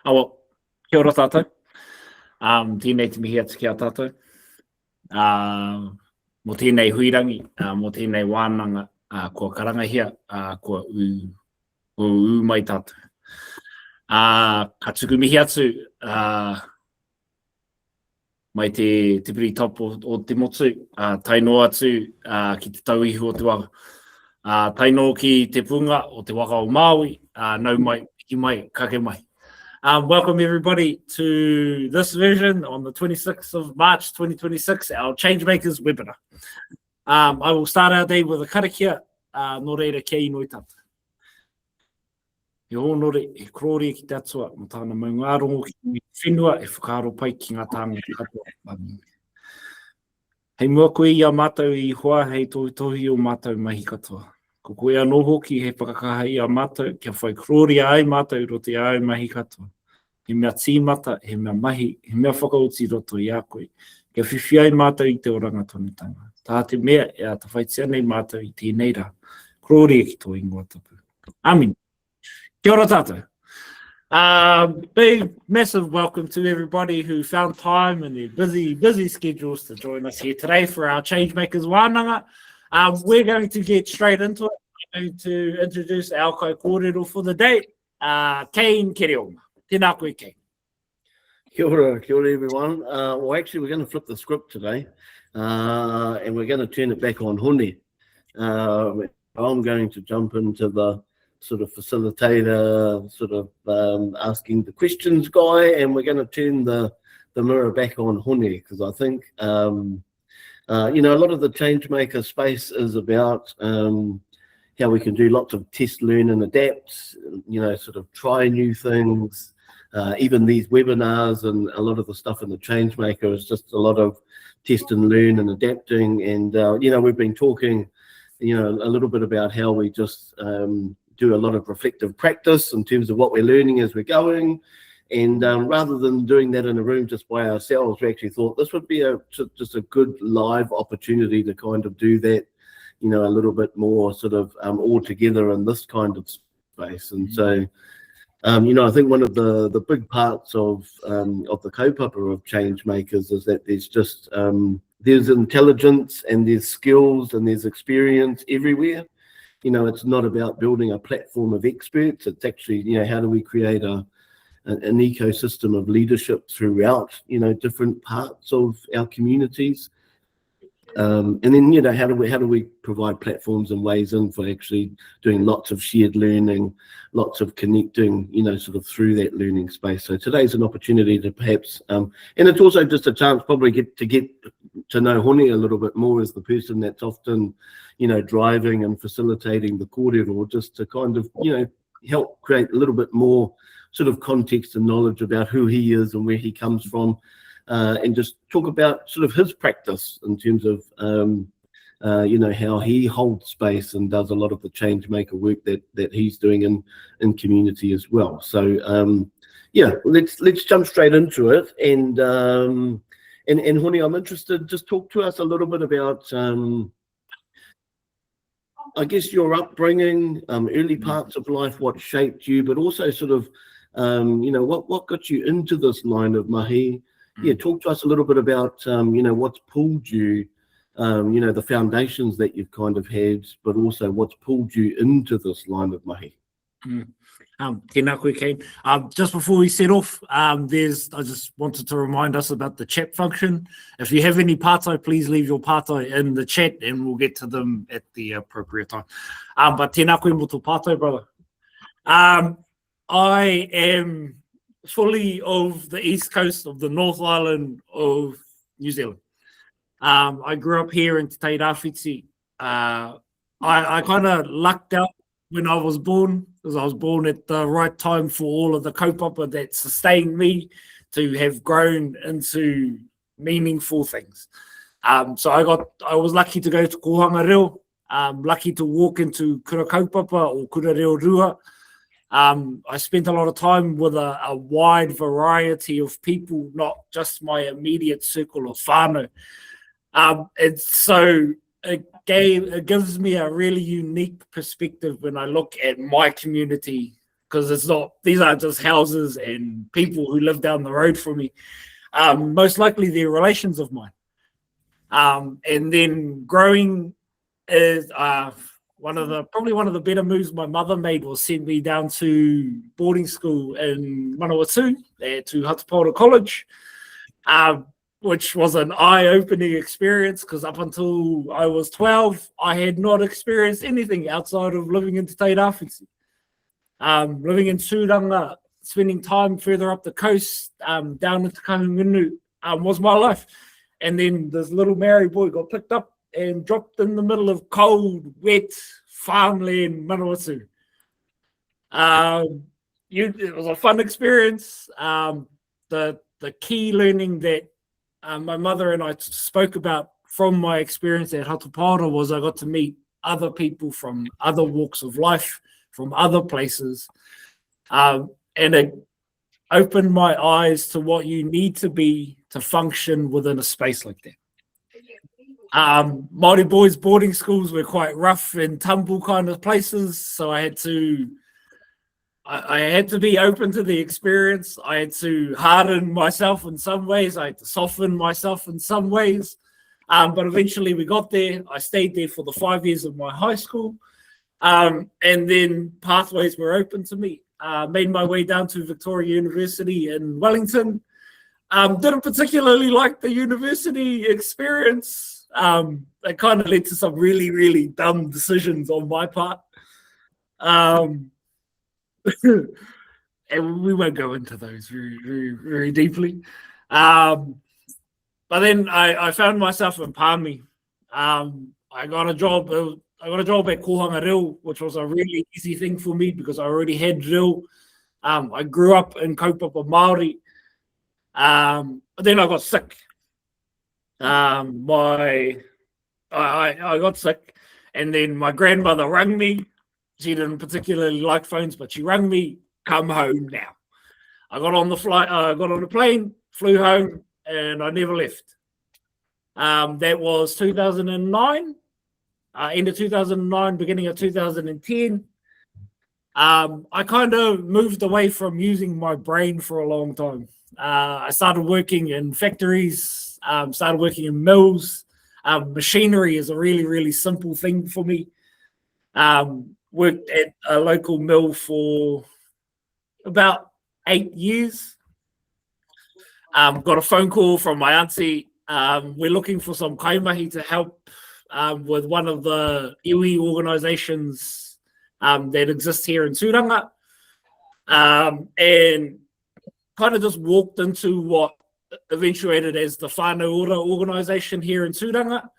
Awa, kia ora tātou. Tēnei te mihi atu ki a tātou. Mo tēnei huirangi, mo tēnei wānanga, kua karangahia, kua u mai tātou. Ka tuku mihi atu mai te tipiri top o te motu, taino atu ki te tauihu o te waka. Taino ki te punga o te waka o Māui, nau mai, piki mai, kake mai. Welcome everybody to this version on the 26th of March 2026, our Changemakers webinar. I will start our day with a karakia, no reira kia inoi tata. He honore, he krore ki te atua, mo tāna maunga arongo ki whenua, e whakaaro pai ki ngā tāngata katoa. Hei mua koe i a mātou i hoa, hei tohi o mātou mahi katoa. Ko koe anō hoki, he whakakaha i a mātou, kia whai krore ai mātou rote ai mahi katoa. He mea tīmata, he mea mahi, he mea whakauti roto i a koe. Kia whiwhi ai mātou i te oranga tonetanga. Tā te mea e a ta whaitia nei mātou i tēnei rā. Krore ki tō ingoa tapu. Amin. Kia ora tātou. Big, massive welcome to everybody who found time in their busy schedules to join us here today for our Changemakers wānanga. We're going to get straight into it. I'm going to introduce our kai kōrero for the day, Kane Kerionga. Tēnā koe, Kane. Kia ora everyone. Well, actually, we're going to flip the script today, and we're going to turn it back on Hone. I'm going to jump into the sort of facilitator, sort of asking the questions guy, and we're going to turn the mirror back on Hone, because I think, you know, a lot of the Changemaker space is about how we can do lots of test, learn and adapt, you know, sort of try new things. Even these webinars and a lot of the stuff in the Changemaker is just a lot of test and learn and adapting. And, you know, we've been talking, you know, a little bit about how we just do a lot of reflective practice in terms of what we're learning as we're going. And rather than doing that in a room just by ourselves, we actually thought this would be just a good live opportunity to kind of do that, you know, a little bit more sort of all together in this kind of space. And so, you know, I think one of the big parts of the kaupapa of Changemakers is that there's just, there's intelligence and there's skills and there's experience everywhere. You know, it's not about building a platform of experts. It's actually, you know, how do we create an ecosystem of leadership throughout, you know, different parts of our communities. And then, you know, how do we provide platforms and ways in for actually doing lots of shared learning, lots of connecting, you know, sort of through that learning space. So today's an opportunity to perhaps, and it's also just a chance probably get to know Hone a little bit more as the person that's often, you know, driving and facilitating the kōrero, just to kind of, you know, help create a little bit more sort of context and knowledge about who he is and where he comes from. And just talk about sort of his practice in terms of, you know, how he holds space and does a lot of the Changemaker work that he's doing in community as well. So, yeah, let's jump straight into it. And Hone, I'm interested, just talk to us a little bit about, I guess, your upbringing, early parts of life, what shaped you, but also sort of, you know, what got you into this line of mahi. Yeah, talk to us a little bit about, you know, what's pulled you, you know, the foundations that you've kind of had, but also what's pulled you into this line of mahi. Tēnā koe, Kane. Just before we set off, I just wanted to remind us about the chat function. If you have any pātai, please leave your pātai in the chat and we'll get to them at the appropriate time. But tēnā koe mo tō pātai, brother. I am fully of the east coast of the North Island of New Zealand. I grew up here in Te Tai Rāwhiti. I kind of lucked out when I was born, because I was born at the right time for all of the kaupapa that sustained me to have grown into meaningful things. So I was lucky to go to kohanga reo, lucky to walk into kura kaupapa or kura reo rua. I spent a lot of time with a wide variety of people, not just my immediate circle of whānau. And so it gives me a really unique perspective when I look at my community because these aren't just houses and people who live down the road from me. Most likely they're relations of mine. And then growing is probably one of the better moves my mother made was send me down to boarding school in Manawatu to Hatupora College, which was an eye-opening experience because up until I was 12, I had not experienced anything outside of living in Te Tairāwhiti. Living in Suranga, spending time further up the coast, down into Kahungunu, was my life. And then this little Maori boy got picked up and dropped in the middle of cold, wet farmland Manawatu. It was a fun experience. The key learning that my mother and I spoke about from my experience at Hatupara was I got to meet other people from other walks of life, from other places, and it opened my eyes to what you need to be to function within a space like that. Māori boys' boarding schools were quite rough and tumble kind of places, so I had to be open to the experience. I had to harden myself in some ways. I had to soften myself in some ways. But eventually we got there. I stayed there for the 5 years of my high school. And then pathways were open to me. Made my way down to Victoria University in Wellington. Didn't particularly like the university experience. It kind of led to some really, really dumb decisions on my part. And we won't go into those very, very, very deeply. But then I found myself in Palmy. I got a job at Kohanga Reo, which was a really easy thing for me because I already had Reo. I grew up in kaupapa Māori. But then I got sick. I got sick, and then my grandmother rang me. She didn't particularly like phones, but she rang me, come home now. I got on the flight, got on the plane, flew home, and I never left. That was 2009, end of 2009, beginning of 2010. I kind of moved away from using my brain for a long time. I started working in factories, started working in mills. Machinery is a really, really simple thing for me. Worked at a local mill for about 8 years. Got a phone call from my auntie. We're looking for some kaimahi to help with one of the iwi organisations that exists here in Suranga. And kind of just walked into what eventuated as the Whānau Ora organisation here in Suranga,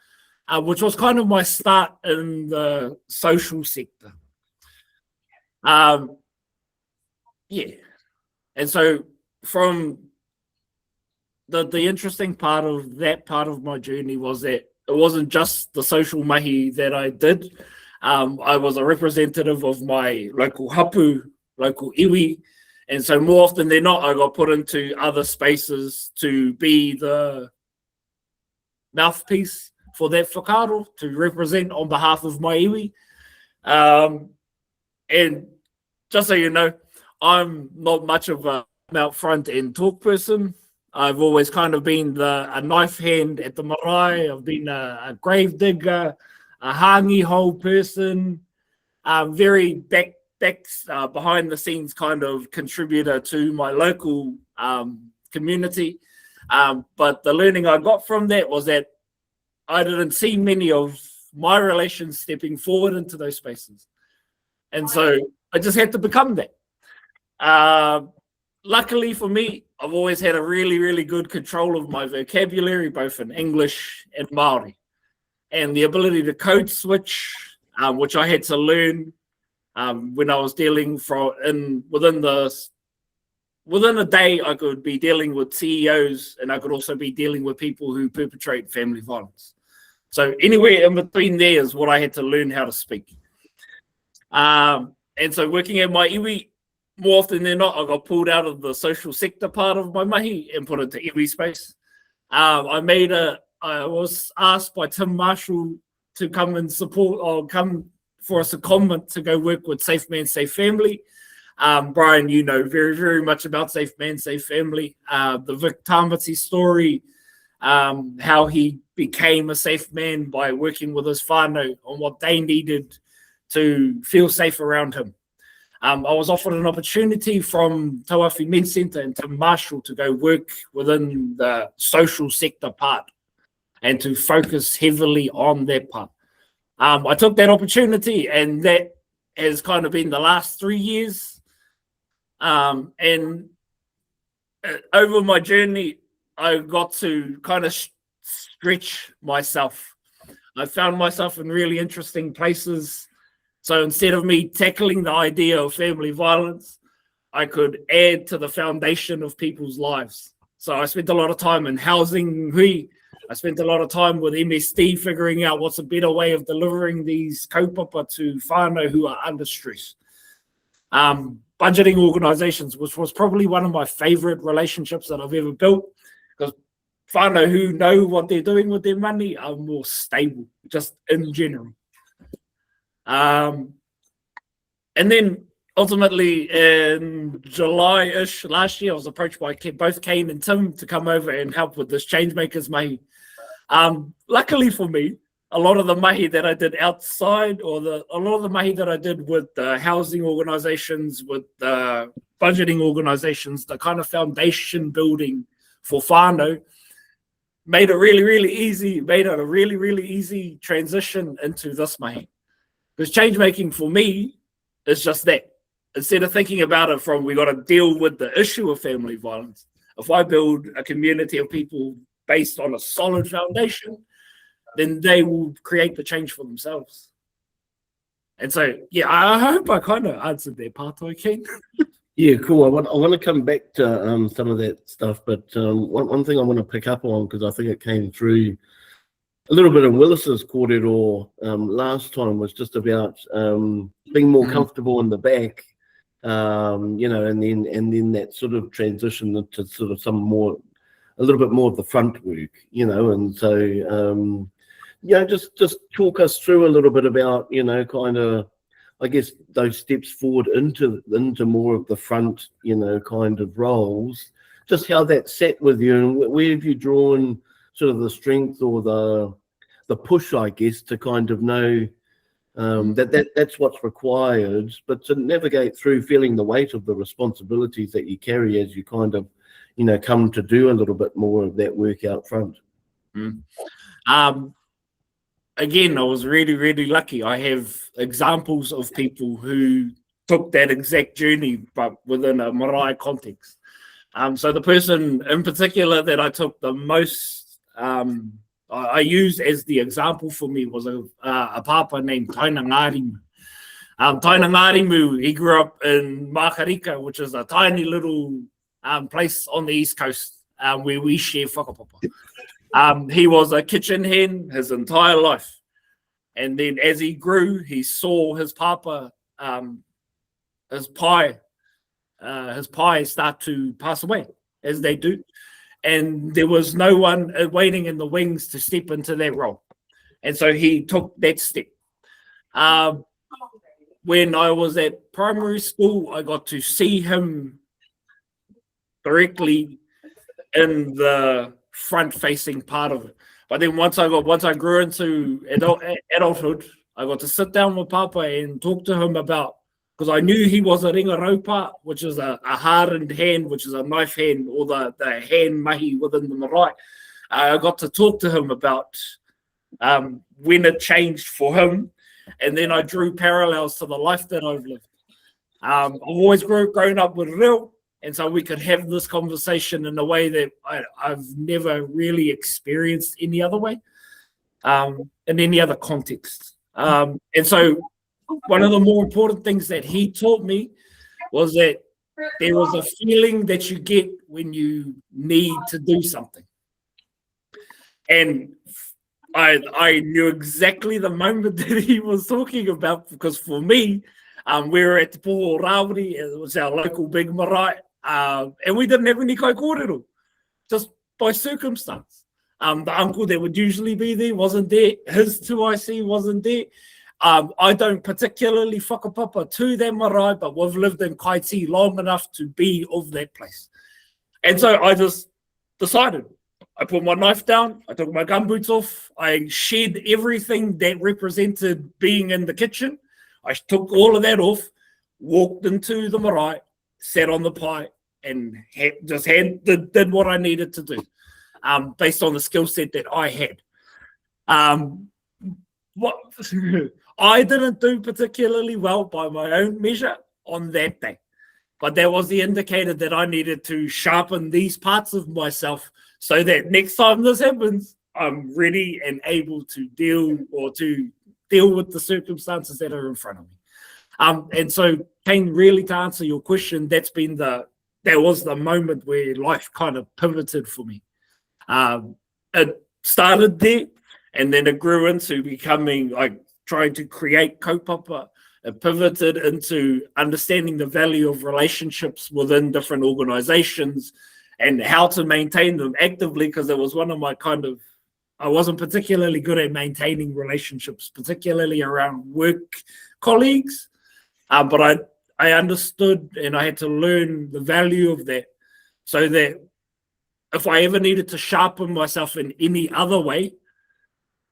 which was kind of my start in the social sector. Yeah. And so from the interesting part of that part of my journey was that it wasn't just the social mahi that I did. I was a representative of my local hapu, local iwi. And so more often than not, I got put into other spaces to be the mouthpiece for that whakaaro, to represent on behalf of my iwi. And just so you know, I'm not much of a out front and talk person. I've always kind of been a knife hand at the marae. I've been a grave digger, a hangi hole person, very back behind the scenes kind of contributor to my local community. But the learning I got from that was that I didn't see many of my relations stepping forward into those spaces. And so I just had to become that. Luckily for me, I've always had a really, really good control of my vocabulary, both in English and Māori. And the ability to code switch, which I had to learn when I was dealing within a day, I could be dealing with CEOs, and I could also be dealing with people who perpetrate family violence. So anywhere in between there is what I had to learn how to speak. And so working at my iwi, more often than not, I got pulled out of the social sector part of my mahi and put into iwi space. I was asked by Tim Marshall to come and support or come for a secondment to go work with Safe Man, Safe Family. Brian, you know very, very much about Safe Man, Safe Family. The Vic Tamati story, how he became a safe man by working with his whānau on what they needed to feel safe around him. I was offered an opportunity from Tauafi Men's Centre and Tim Marshall to go work within the social sector part and to focus heavily on that part. I took that opportunity, and that has kind of been the last 3 years. And over my journey, I got to kind of stretch myself. I found myself in really interesting places. So instead of me tackling the idea of family violence, I could add to the foundation of people's lives. So I spent a lot of time in housing hui. I spent a lot of time with MSD figuring out what's a better way of delivering these kaupapa to whānau who are under stress. Budgeting organizations, which was probably one of my favorite relationships that I've ever built, because whānau who know what they're doing with their money are more stable, just in general. And then ultimately in July-ish last year, I was approached by both Kane and Tim to come over and help with this Changemakers mahi. Luckily for me, a lot of the mahi that I did outside, or a lot of the mahi that I did with the housing organizations, with the budgeting organizations, the kind of foundation building for whānau, made it really easy transition into this mahi. Because change making for me is just that. Instead of thinking about it from we got to deal with the issue of family violence, if I build a community of people based on a solid foundation, then they will create the change for themselves. And so, yeah, I hope I kind of answered that part, Ken. Yeah, cool. I want to come back to some of that stuff, but one thing I want to pick up on, because I think it came through a little bit of Willis's corridor last time, was just about being more comfortable in the back, you know, and then that sort of transition into sort of a little bit more of the front work, you know, and so yeah, just talk us through a little bit about, you know, kind of, I guess, those steps forward into more of the front, you know, kind of roles, just how that sat with you, and where have you drawn sort of the strength or the push, I guess, to kind of know that's what's required, but to navigate through feeling the weight of the responsibilities that you carry as you kind of, you know, come to do a little bit more of that work out front. Again, I was really lucky. I have examples of people who took that exact journey, but within a marae context. So the person in particular that I took the most, I used as the example for me was a papa named Taina Ngārimu. Taina Ngārimu, he grew up in Makarika, which is a tiny little place on the East Coast where we share whakapapa. He was a kitchen hand his entire life. And then as he grew, he saw his papa, his pie start to pass away, as they do. And there was no one waiting in the wings to step into that role. And so he took that step. When I was at primary school, I got to see him directly in the front-facing part of it. But then once I grew into adulthood, I got to sit down with Papa and talk to him about, because I knew he was a ringaraupa, which is a hardened hand, which is a knife hand, or the hand mahi within the marae. I got to talk to him about when it changed for him, and then I drew parallels to the life that I've lived. I've always grown up with reo, and so we could have this conversation in a way that I've never really experienced any other way, in any other context. And so one of the more important things that he taught me was that there was a feeling that you get when you need to do something. And I knew exactly the moment that he was talking about, because for me, we were at Te Poho Rawiri, it was our local big marae, and we didn't have any kai kōrero, just by circumstance. The uncle that would usually be there wasn't there, his 2IC wasn't there, I don't particularly whakapapa to that marae, but we've lived in Kaiti long enough to be of that place. And so I just decided. I put my knife down, I took my gumboots off, I shed everything that represented being in the kitchen. I took all of that off, walked into the marae, sat on the pie, and did what I needed to do, based on the skill set that I had. What I didn't do particularly well by my own measure on that day, but that was the indicator that I needed to sharpen these parts of myself so that next time this happens, I'm ready and able to deal with the circumstances that are in front of me. And so, Kane, really to answer your question, that was the moment where life kind of pivoted for me. It started there, and then it grew into becoming like trying to create kaupapa. It pivoted into understanding the value of relationships within different organizations and how to maintain them actively, because it was one of my I wasn't particularly good at maintaining relationships, particularly around work colleagues. But I understood, and I had to learn the value of that, so that if I ever needed to sharpen myself in any other way,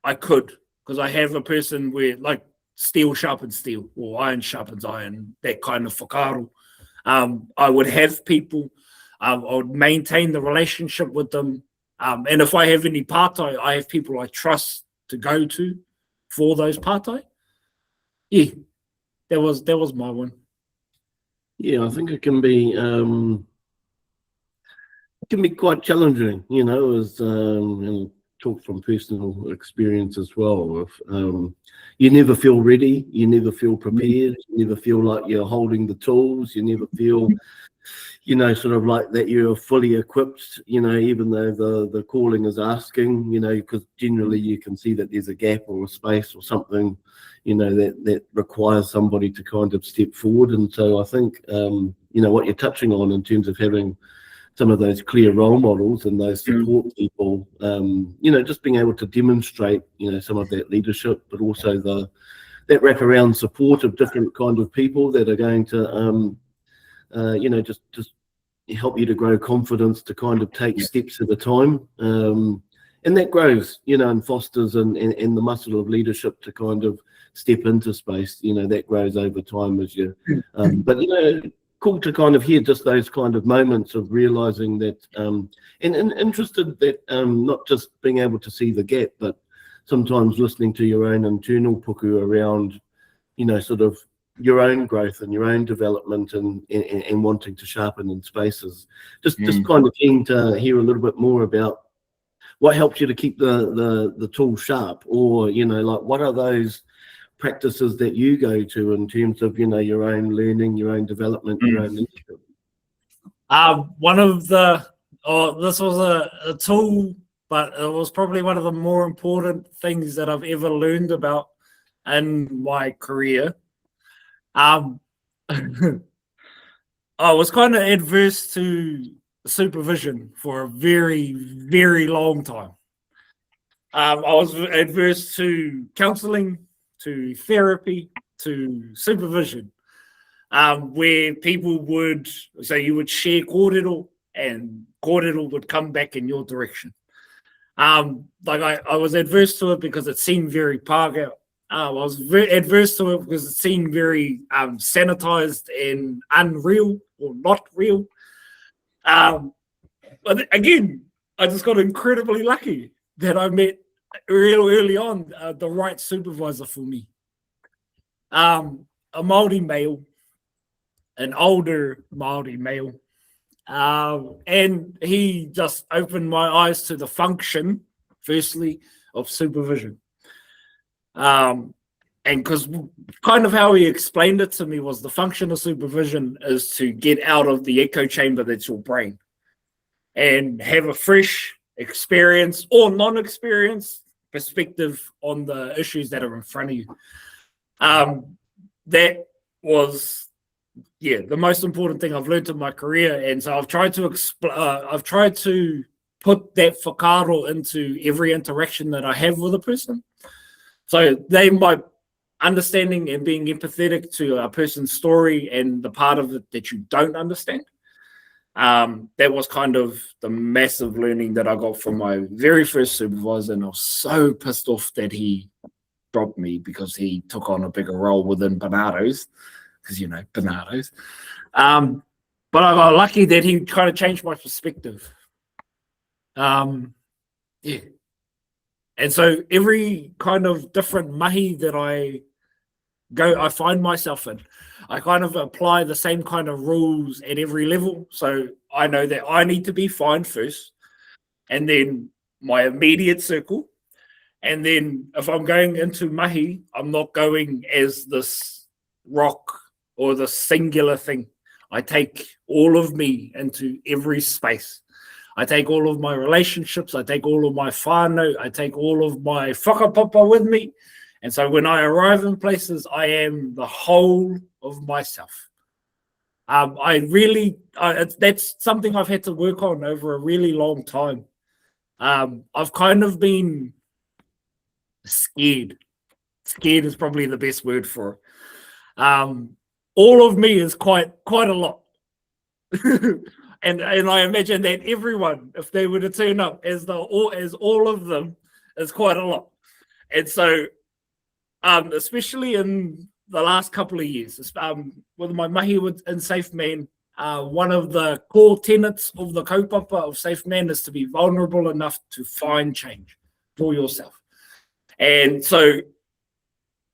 I could, because I have a person where like steel sharpens steel or iron sharpens iron, that kind of whakaaro. I would have people, I would maintain the relationship with them. And if I have any partai, I have people I trust to go to for those partai. Yeah, that was my one. Yeah, I think it can be quite challenging, as talk from personal experience as well. You never feel ready, you never feel prepared, you never feel like you're holding the tools, you never feel, sort of like that you're fully equipped, even though the calling is asking, because generally you can see that there's a gap or a space or something, that requires somebody to kind of step forward. And so I think, what you're touching on in terms of having some of those clear role models and those support people, just being able to demonstrate, some of that leadership, but also that wraparound support of different kind of people that are going to, just help you to grow confidence to kind of take steps at a time. And that grows, and fosters and the muscle of leadership to kind of step into space, that grows over time as you, but, cool to kind of hear just those kind of moments of realizing that, and interested that not just being able to see the gap, but sometimes listening to your own internal puku around, sort of your own growth and your own development and wanting to sharpen in spaces. Just kind of keen to hear a little bit more about what helps you to keep the tool sharp, or, like what are those practices that you go to in terms of, your own learning, your own development, your own leadership? This was a tool, but it was probably one of the more important things that I've ever learned about in my career. I was kind of adverse to supervision for a very, very long time. I was adverse to counseling, to therapy, to supervision, where people would say you would share kōrero and kōrero would come back in your direction. I was adverse to it because it seemed very pākehā. I was very adverse to it because it seemed very sanitized and unreal or not real. But again, I just got incredibly lucky that I met real early on the right supervisor for me. A Māori male, an older Māori male, and he just opened my eyes to the function, firstly, of supervision. And because kind of how he explained it to me was the function of supervision is to get out of the echo chamber that's your brain and have a fresh experience or non-experience perspective on the issues that are in front of you. That was, the most important thing I've learned in my career, and so I've tried to put that whakaaro into every interaction that I have with a person. So they might understanding and being empathetic to a person's story and the part of it that you don't understand. That was kind of the massive learning that I got from my very first supervisor, and I was so pissed off that he dropped me because he took on a bigger role within Bernardo's, because, you know, Bernardo's. But I got lucky that he kind of changed my perspective. Yeah. And so every kind of different mahi that I find myself in, I kind of apply the same kind of rules at every level. So I know that I need to be fine first, and then my immediate circle. And then if I'm going into mahi, I'm not going as this rock or the singular thing. I take all of me into every space. I take all of my relationships. I take all of my whānau. I take all of my whakapapa with me. And so when I arrive in places, I am the whole of myself. That's something I've had to work on over a really long time. I've kind of been scared. Scared is probably the best word for it. All of me is quite a lot. And I imagine that everyone, if they were to turn up as all of them, is quite a lot. And so, especially in the last couple of years, with my mahi in Safe Man, one of the core tenets of the kaupapa of Safe Man is to be vulnerable enough to find change for yourself. And so,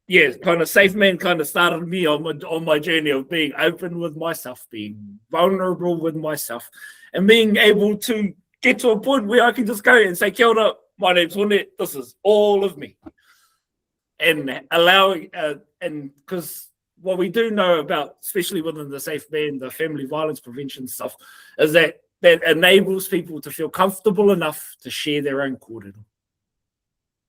yeah, kind of Safe Man kind of started me on my journey of being open with myself, being vulnerable with myself, and being able to get to a point where I can just go and say, kia ora, my name's Hone, this is all of me. And allowing, and because what we do know about, especially within the Safe Man, the family violence prevention stuff, is that enables people to feel comfortable enough to share their own kōrero.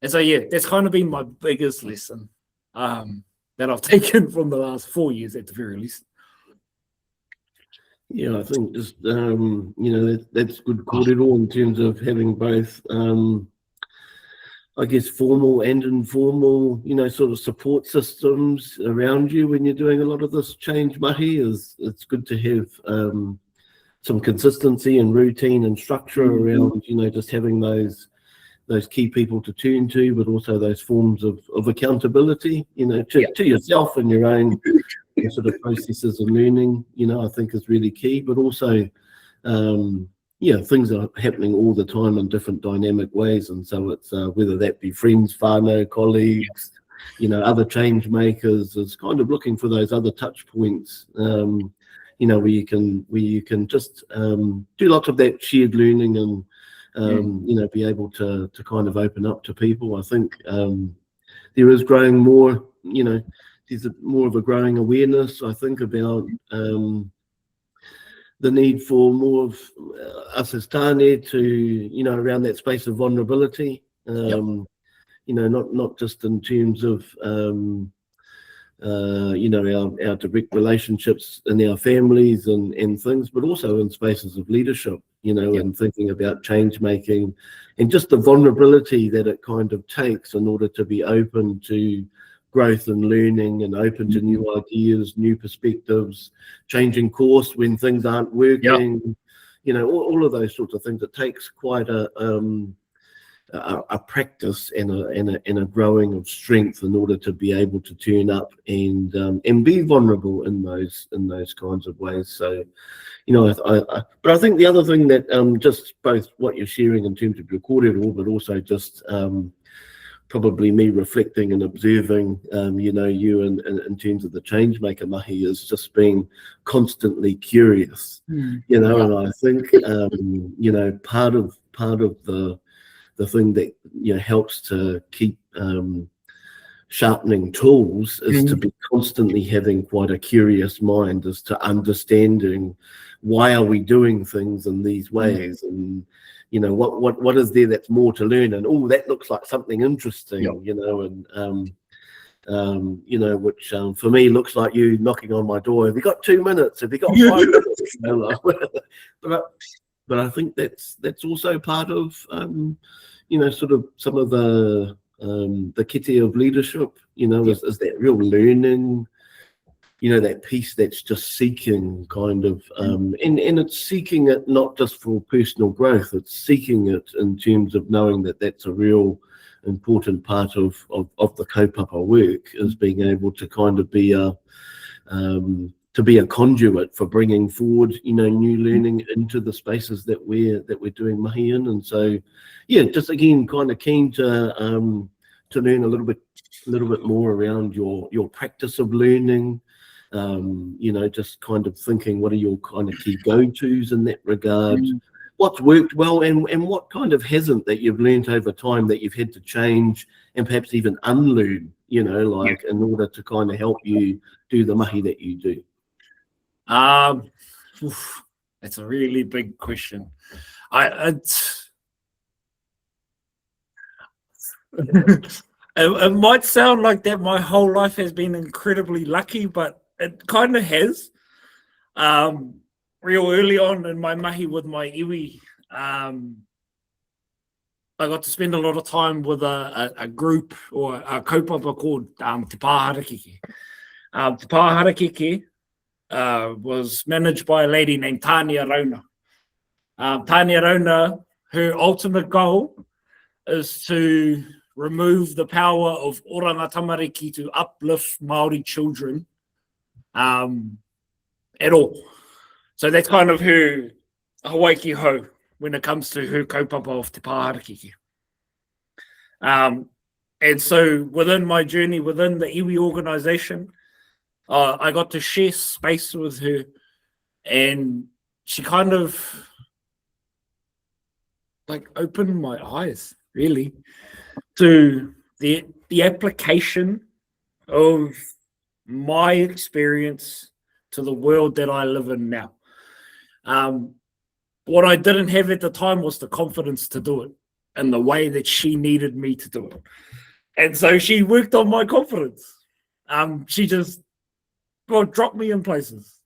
And so, yeah, that's kind of been my biggest lesson that I've taken from the last 4 years at the very least. Yeah, I think just, that's good kōrero in terms of having both, I guess, formal and informal, sort of support systems around you when you're doing a lot of this change mahi. It's good to have some consistency and routine and structure around, just having those key people to turn to, but also those forms of accountability, to yourself and your own sort of processes of learning, I think is really key. But also, things are happening all the time in different dynamic ways. And so it's whether that be friends, whānau, colleagues, other change makers, is kind of looking for those other touch points, where you can just do lots of that shared learning and, be able to kind of open up to people. I think there is growing more, there's more of a growing awareness, I think, about the need for more of us as tāne to, around that space of vulnerability, not just in terms of, our direct relationships in our families and things, but also in spaces of leadership, and thinking about change making and just the vulnerability that it kind of takes in order to be open to growth and learning and open to new ideas, new perspectives, changing course when things aren't working, all of those sorts of things. It takes quite a practice and a growing of strength in order to be able to turn up and be vulnerable in those kinds of ways. So, but I think the other thing that just both what you're sharing in terms of your kōrero, but also just probably me reflecting and observing, you in terms of the Changemaker mahi, is just being constantly curious, and I think, part of the thing that helps to keep sharpening tools is to be constantly having quite a curious mind as to understanding why are we doing things in these ways, and what is there that's more to learn, and that looks like something interesting, which for me looks like you knocking on my door. Have you got 2 minutes? Have you got 5 minutes? But I think that's also part of sort of some of the the kete of leadership, is that real learning, that piece that's just seeking kind of, and it's seeking it not just for personal growth, it's seeking it in terms of knowing that that's a real important part of the kaupapa work, is being able to kind of be a conduit for bringing forward, new learning into the spaces that we're doing mahi in. And so, just again, kind of keen to learn a little bit more around your practice of learning. Just kind of thinking, what are your kind of key go-tos in that regard? What's worked well and what kind of hasn't, that you've learned over time that you've had to change and perhaps even unlearn, in order to kind of help you do the mahi that you do? That's a really big question. It might sound like that my whole life has been incredibly lucky, but it kind of has. Real early on in my mahi with my iwi, I got to spend a lot of time with a group or a kaupapa called Te Pewhairangi. Te Pewhairangi was managed by a lady named Tania Rauna. Tania Rauna, her ultimate goal is to remove the power of oranga tamariki to uplift Māori children at all. So that's kind of her Hawaii ki ho when it comes to her kaupapa of Te Pewhairangi. And so within my journey, within the iwi organisation, I got to share space with her, and she kind of opened my eyes, really, to the application of my experience to the world that I live in now. What I didn't have at the time was the confidence to do it in the way that she needed me to do it. And so she worked on my confidence. She just dropped me in places.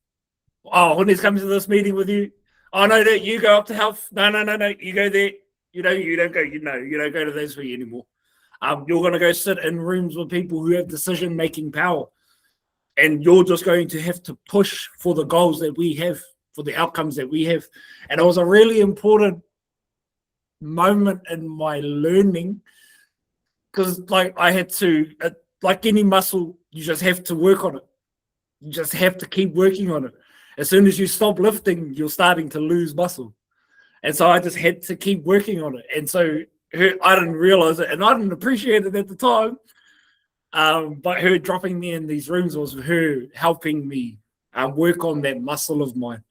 Oh, when he's coming to this meeting with you, oh no, you go up to health. No, you go there. You don't go to those for you anymore. You're going to go sit in rooms with people who have decision-making power. And you're just going to have to push for the goals that we have, for the outcomes that we have. And it was a really important moment in my learning, because I had to, like any muscle, you just have to work on it. You just have to keep working on it. As soon as you stop lifting, you're starting to lose muscle. And so I just had to keep working on it. And so I didn't realize it, and I didn't appreciate it at the time. But her dropping me in these rooms was her helping me work on that muscle of mine.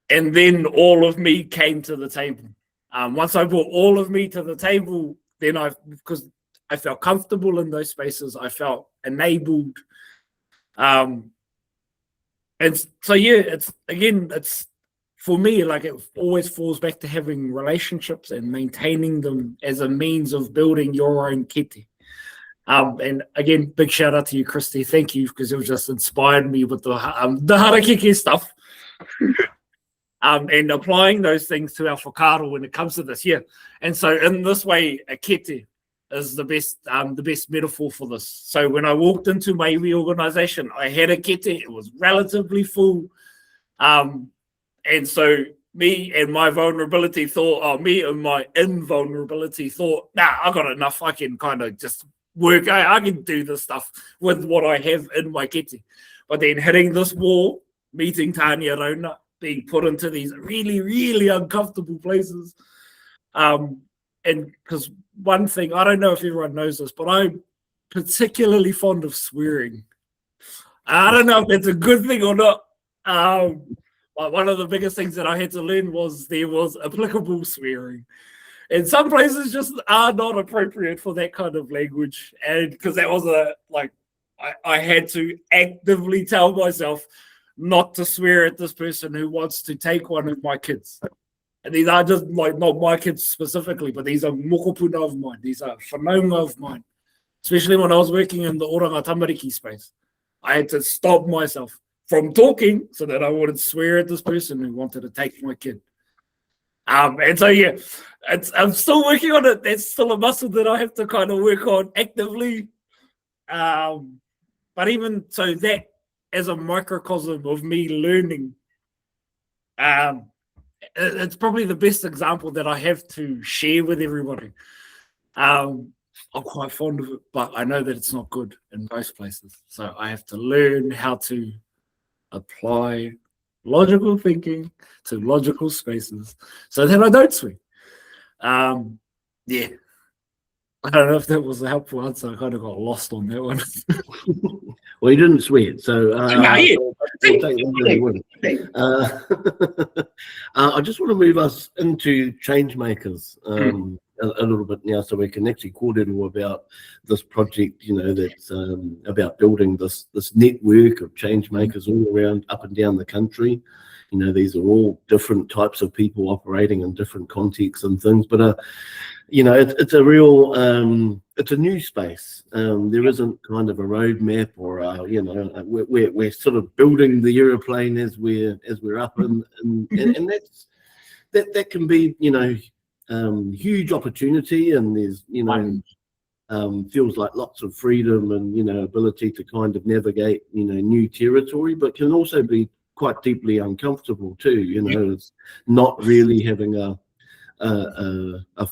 And then all of me came to the table. Once I brought all of me to the table, then because I felt comfortable in those spaces, I felt enabled. And so, it's for me, it always falls back to having relationships and maintaining them as a means of building your own kete. And again, big shout out to you, Christy. Thank you, because it just inspired me with the harakeke stuff. And applying those things to our whakaaro when it comes to this year. And so in this way, a kete is the best metaphor for this. So when I walked into my iwi organisation, I had a kete. It was relatively full. And so me and my invulnerability thought, nah, I got enough. I can kind of just work. I can do this stuff with what I have in my kete. But then hitting this wall, meeting Tania Rauna, being put into these really, really uncomfortable places. And because one thing, I don't know if everyone knows this, but I'm particularly fond of swearing. I don't know if it's a good thing or not. But one of the biggest things that I had to learn was there was applicable swearing. And some places just are not appropriate for that kind of language. And because that was I had to actively tell myself not to swear at this person who wants to take one of my kids. And these are just not my kids specifically, but these are mokopuna of mine. These are whanaunga of mine. Especially when I was working in the oranga tamariki space. I had to stop myself from talking so that I wouldn't swear at this person who wanted to take my kid. And so yeah, I'm still working on it. That's still a muscle that I have to kind of work on actively. But even so, that as a microcosm of me learning, it's probably the best example that I have to share with everybody. I'm quite fond of it, but I know that it's not good in most places. So I have to learn how to apply logical thinking to logical spaces so that I don't swing. Yeah. I don't know if that was a helpful answer. I kind of got lost on that one. Well, you didn't swear, so Yeah. we'll take that as a win. I just want to move us into Changemakers a little bit now, so we can actually kōrero about this project. You know, that's about building this network of Changemakers all around, up and down the country. You know, these are all different types of people operating in different contexts and things, but you know, it's a real, it's a new space. There isn't kind of a roadmap or you know, we're sort of building the aeroplane as we're up, and that can be, you know, huge opportunity, and there's, you know, feels like lots of freedom and, you know, ability to kind of navigate, you know, new territory, but can also be quite deeply uncomfortable too. You know, it's not really having a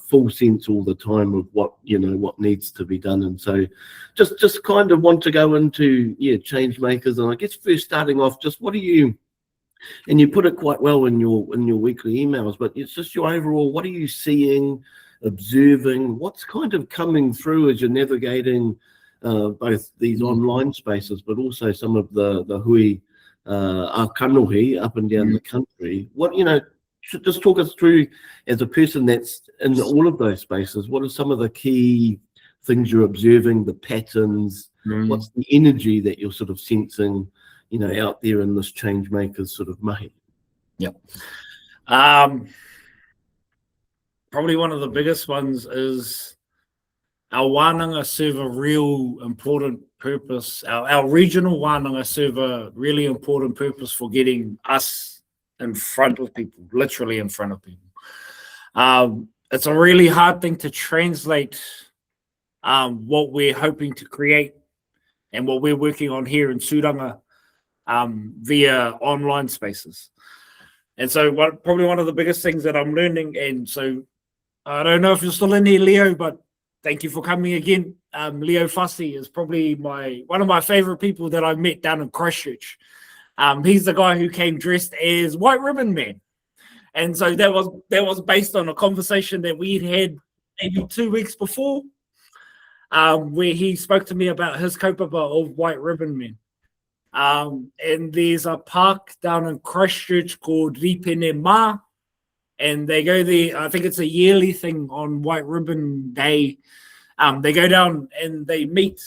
full sense all the time of what, you know, what needs to be done. And so just kind of want to go into Changemakers, and I guess first starting off, just what do you, and you put it quite well in your weekly emails, but it's just your overall, what are you seeing, observing, what's kind of coming through as you're navigating both these online spaces, but also some of the hui kanohi up and down the country. What, you know, just talk us through, as a person that's in all of those spaces, what are some of the key things you're observing, the patterns, what's the energy that you're sort of sensing, you know, out there in this Changemakers sort of mahi? Yep. Probably one of the biggest ones is our wānanga serve a real important purpose. Our regional wānanga serve a really important purpose for getting us in front of people, literally in front of people. It's a really hard thing to translate what we're hoping to create and what we're working on here in Suranga via online spaces. And so probably one of the biggest things that I'm learning, and so I don't know if you're still in here, Leo, but thank you for coming again. Leo Fussy is probably one of my favorite people that I met down in Christchurch. He's the guy who came dressed as White Ribbon Man. And so that was based on a conversation that we'd had maybe 2 weeks before, where he spoke to me about his kaupapa of White Ribbon Men. And there's a park down in Christchurch called Ripene Ma, and they go there. I think it's a yearly thing on White Ribbon Day. They go down and they meet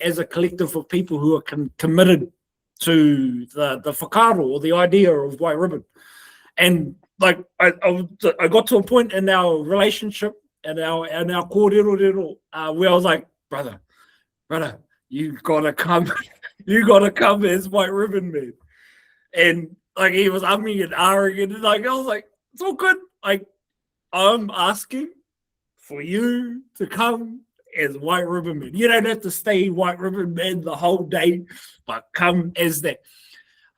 as a collective of people who are committed to the whakaaro, or the idea of White Ribbon. And like I got to a point in our relationship and our kōrero, where I was like, brother, you gotta come. You gotta come as White Ribbon Man. And like he was umming and ahhing, and like I was like, it's all good. Like, I'm asking for you to come as White Ribbon Man. You don't have to stay White Ribbon Man the whole day, but come as that.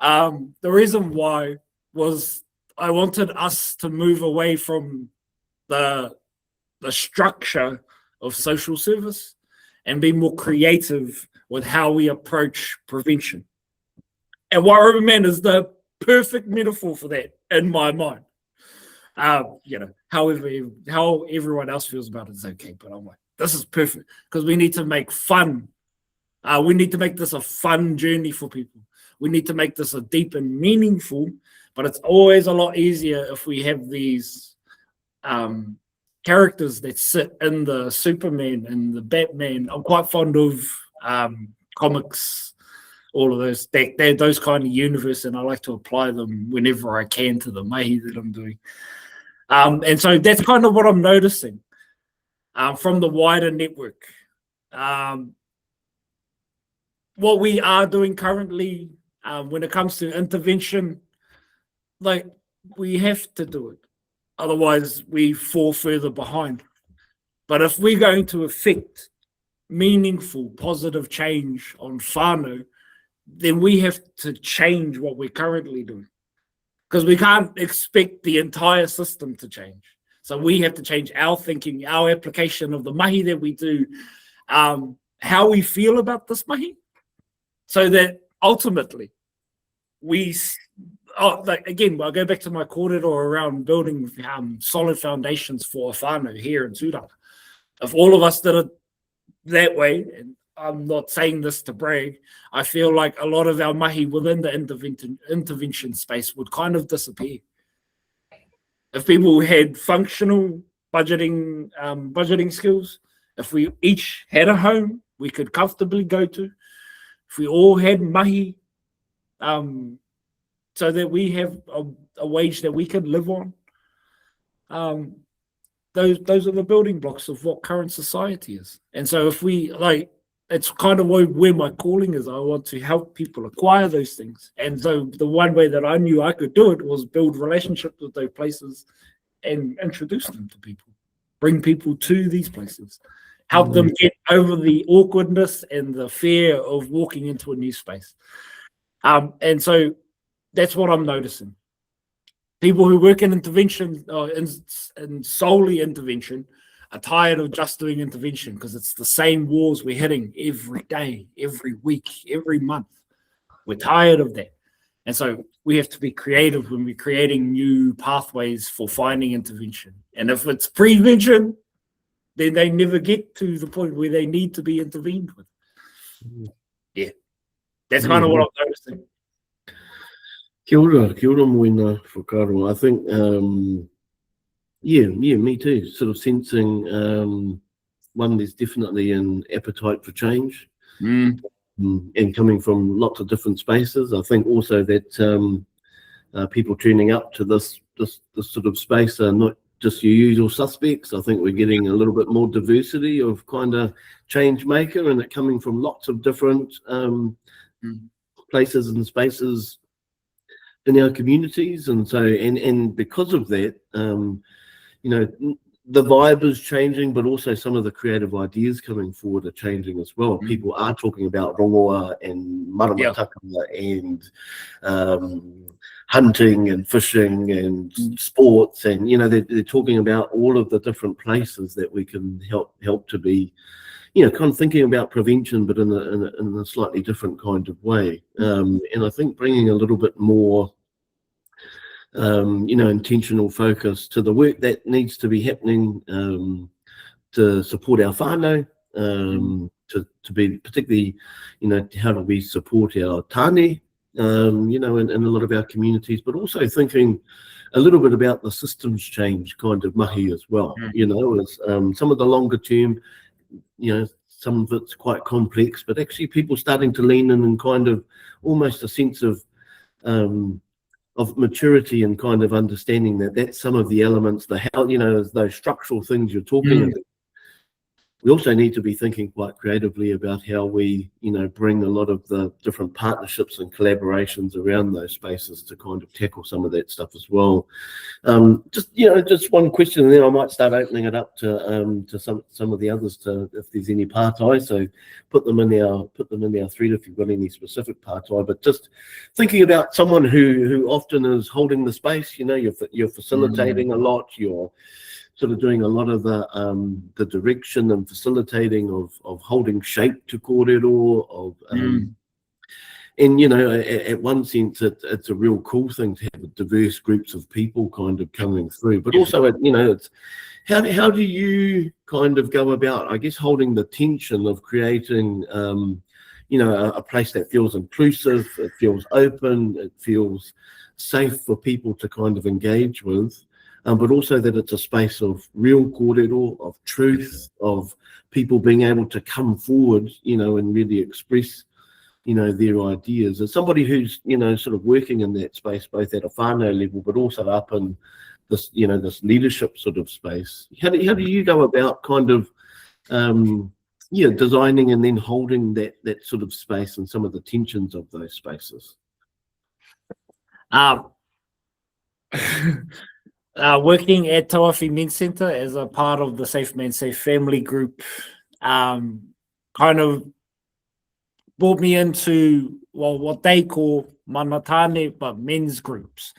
The reason why was I wanted us to move away from the structure of social service and be more creative with how we approach prevention. And White Ribbon Man is the perfect metaphor for that in my mind. You know, how everyone else feels about it is okay, but I'm like, this is perfect, because we need to make fun. We need to make this a fun journey for people. We need to make this a deep and meaningful, but it's always a lot easier if we have these characters that sit in the Superman and the Batman. I'm quite fond of comics, all of those, they're those kind of universe, and I like to apply them whenever I can to the mahi that I'm doing. And so that's kind of what I'm noticing from the wider network. What we are doing currently when it comes to intervention, like, we have to do it. Otherwise, we fall further behind. But if we're going to affect meaningful, positive change on whānau, then we have to change what we're currently doing. Because we can't expect the entire system to change. So we have to change our thinking, our application of the mahi that we do, how we feel about this mahi, so that ultimately again, I'll go back to my corridor around building solid foundations for a whānau here in Sudan. If all of us did it that way, and I'm not saying this to brag, I feel like a lot of our mahi within the intervention space would kind of disappear. If people had functional budgeting skills, if we each had a home we could comfortably go to, if we all had mahi, so that we have a wage that we can live on, those are the building blocks of what current society is. And so if we it's kind of where my calling is. I want to help people acquire those things. And so the one way that I knew I could do it was build relationships with those places and introduce them to people, bring people to these places, help them get over the awkwardness and the fear of walking into a new space. And so that's what I'm noticing. People who work in intervention, in solely intervention, are tired of just doing intervention because it's the same walls we're hitting every day, every week, every month. We're tired of that. And so we have to be creative when we're creating new pathways for finding intervention. And if it's prevention, then they never get to the point where they need to be intervened with. Yeah, that's kind of what I'm noticing. Kia ora moina whakaro. I think, me too. Sort of sensing, one, there's definitely an appetite for change, and coming from lots of different spaces. I think also that people turning up to this sort of space are not just your usual suspects. I think we're getting a little bit more diversity of kind of change maker, and it coming from lots of different places and spaces in our communities. And so and because of that, the vibe is changing, but also some of the creative ideas coming forward are changing as well. People are talking about rongoa and maramataka and hunting and fishing and sports, and they're talking about all of the different places that we can help to be kind of thinking about prevention, but in a slightly different kind of way. And I think bringing a little bit more intentional focus to the work that needs to be happening to support our whānau, to be particularly, how do we support our tāne, in a lot of our communities, but also thinking a little bit about the systems change kind of mahi as well. As some of the longer term, some of it's quite complex, but actually people starting to lean in and kind of almost a sense of maturity and kind of understanding that that's some of the elements, those structural things you're talking about. We also need to be thinking quite creatively about how we, bring a lot of the different partnerships and collaborations around those spaces to kind of tackle some of that stuff as well. Just one question, and then I might start opening it up to some of the others, to if there's any partai. So put them in our thread if you've got any specific partai. But just thinking about someone who often is holding the space. You're facilitating a lot. You're sort of doing a lot of the direction and facilitating of holding shape to kōrero, and at one sense it's a real cool thing to have diverse groups of people kind of coming through, but also it's how do you kind of go about, I guess, holding the tension of creating a place that feels inclusive, it feels open, it feels safe for people to kind of engage with, but also that it's a space of real kōrero, of truth, of people being able to come forward, and really express, their ideas. As somebody who's, sort of working in that space, both at a whānau level, but also up in this, this leadership sort of space, how do you go about kind of, designing and then holding that sort of space and some of the tensions of those spaces? working at Tawawhi Men's Centre as a part of the Safe Man, Safe Family group, kind of brought me into, well, what they call manatane, but men's groups.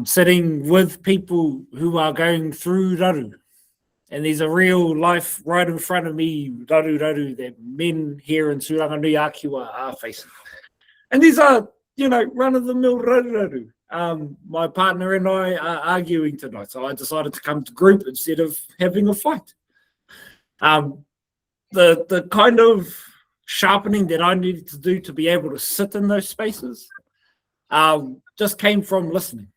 Sitting with people who are going through raru. And there's a real life right in front of me, raru, that men here in Suranganui Akiwa are facing. And these are, run-of-the-mill raru. My partner and I are arguing tonight, so I decided to come to group instead of having a fight. The kind of sharpening that I needed to do to be able to sit in those spaces just came from listening.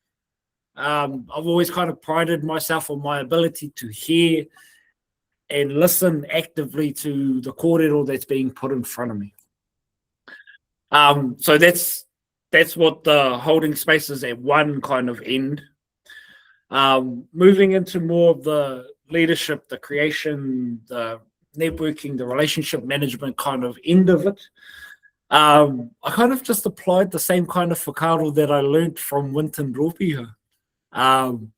I've always kind of prided myself on my ability to hear and listen actively to the kōrero that's being put in front of me. So that's what the holding spaces at one kind of end. Moving into more of the leadership, the creation, the networking, the relationship management kind of end of it. I kind of just applied the same kind of whakaaro that I learned from Winton Ropia. One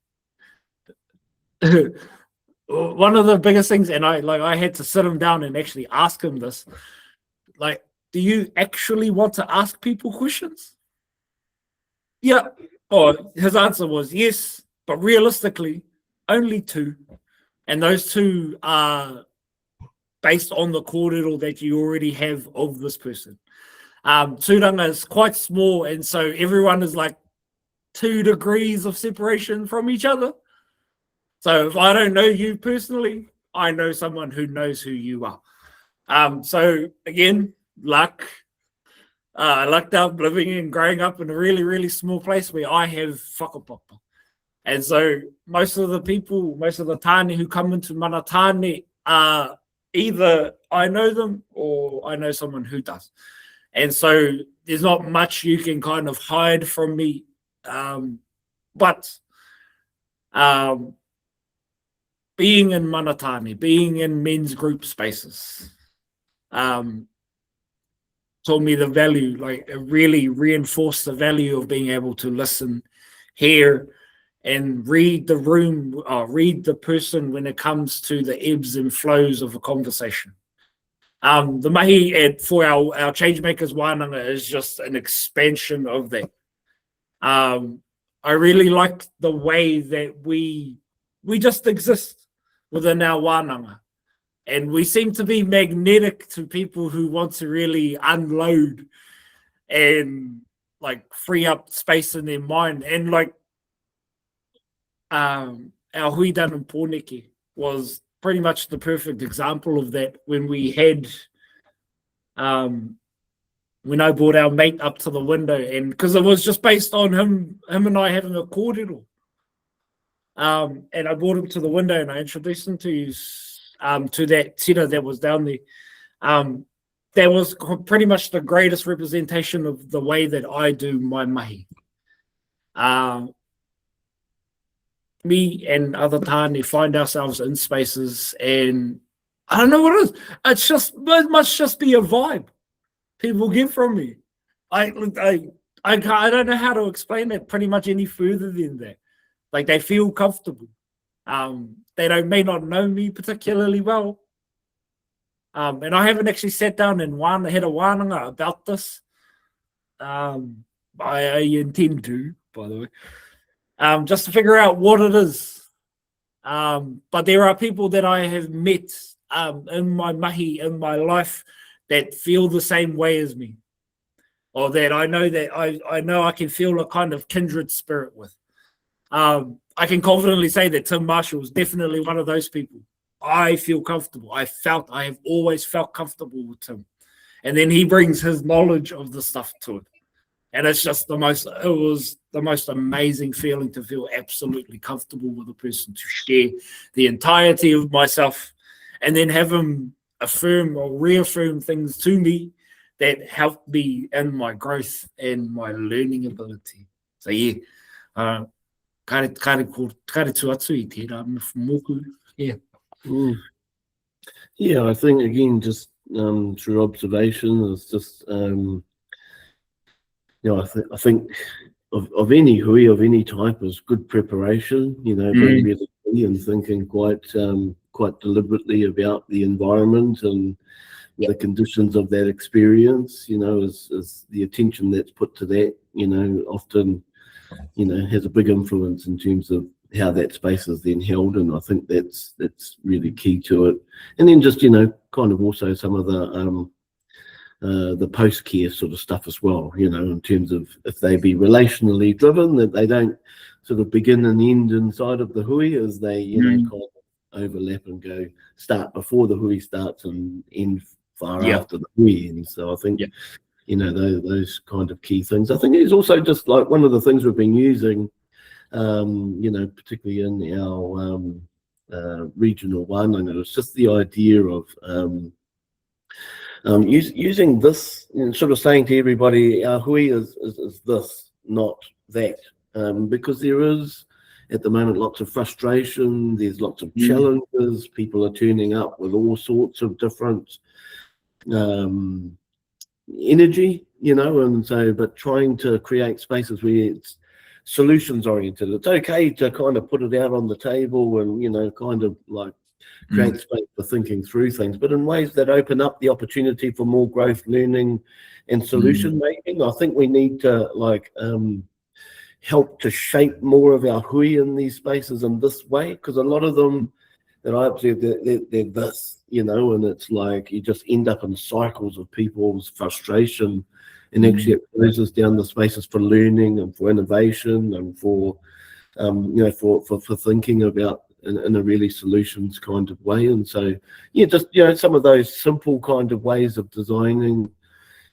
of the biggest things, and I had to sit him down and actually ask him this, like, do you actually want to ask people questions? Yeah. His answer was yes, but realistically, only 2. And those 2 are based on the kōrero that you already have of this person. Tūranga is quite small, and so everyone is like 2 degrees of separation from each other. So if I don't know you personally, I know someone who knows who you are. So again, luck. I lucked out living and growing up in a really, really small place where I have whakapapa. And so most of the tāne who come into mana tāne are either I know them or I know someone who does. And so there's not much you can kind of hide from me. But being in manatane, being in men's group spaces, told me the value, like it really reinforced the value of being able to listen, hear, and read the room, read the person when it comes to the ebbs and flows of a conversation. The mahi for our Changemakers wānanga is just an expansion of that. I really like the way that we just exist within our wānanga. And we seem to be magnetic to people who want to really unload and like free up space in their mind. And like our Huidan and Pōneke was pretty much the perfect example of that when we had when I brought our mate up to the window, and because it was just based on him and I having a kōrero. And I brought him to the window and I introduced him to that tira that was down there. That was pretty much the greatest representation of the way that I do my mahi. Me and other tāne find ourselves in spaces, and I don't know what it is. It must just be a vibe people get from me. I don't know how to explain it pretty much any further than that. Like they feel comfortable. They may not know me particularly well. And I haven't actually sat down and had a wānanga about this. I intend to, by the way, just to figure out what it is. But there are people that I have met in my mahi, in my life, that feel the same way as me. Or that I know I can feel a kind of kindred spirit with. I can confidently say that Tim Marshall is definitely one of those people. I feel comfortable. I have always felt comfortable with Tim. And then he brings his knowledge of the stuff to it. And it was the most amazing feeling to feel absolutely comfortable with a person, to share the entirety of myself and then have him affirm or reaffirm things to me that helped me in my growth and my learning ability. So yeah, kare tuatu I tērā moku. Yeah. Yeah, I think again, just through observation, it's just I think of any hui of any type is good preparation. You know, being really key and thinking quite deliberately about the environment and the conditions of that experience. You know, is the attention that's put to that. You know, often, you know, has a big influence in terms of how that space is then held, and I think that's really key to it. And then just, you know, kind of also some of the post-care sort of stuff as well, you know, in terms of if they be relationally driven, that they don't sort of begin and end inside of the hui, as they, you know, kind of overlap and start before the hui starts and end far after the hui ends. So I think, you know, those kind of key things. I think it's also just like one of the things we've been using, you know, particularly in our regional wānanga, it's just the idea of using this and sort of saying to everybody, our hui is this, not that, because there is at the moment lots of frustration, there's lots of challenges, people are turning up with all sorts of different energy, you know, and so, but trying to create spaces where it's solutions oriented. It's okay to kind of put it out on the table and, you know, kind of like create space for thinking through things, but in ways that open up the opportunity for more growth, learning, and solution making. I think we need to like help to shape more of our hui in these spaces in this way, because a lot of them that I observe, they're this, you know, and it's like you just end up in cycles of people's frustration, and actually it closes down the spaces for learning and for innovation and for you know, for thinking about in a really solutions kind of way. And so, yeah, just, you know, some of those simple kind of ways of designing,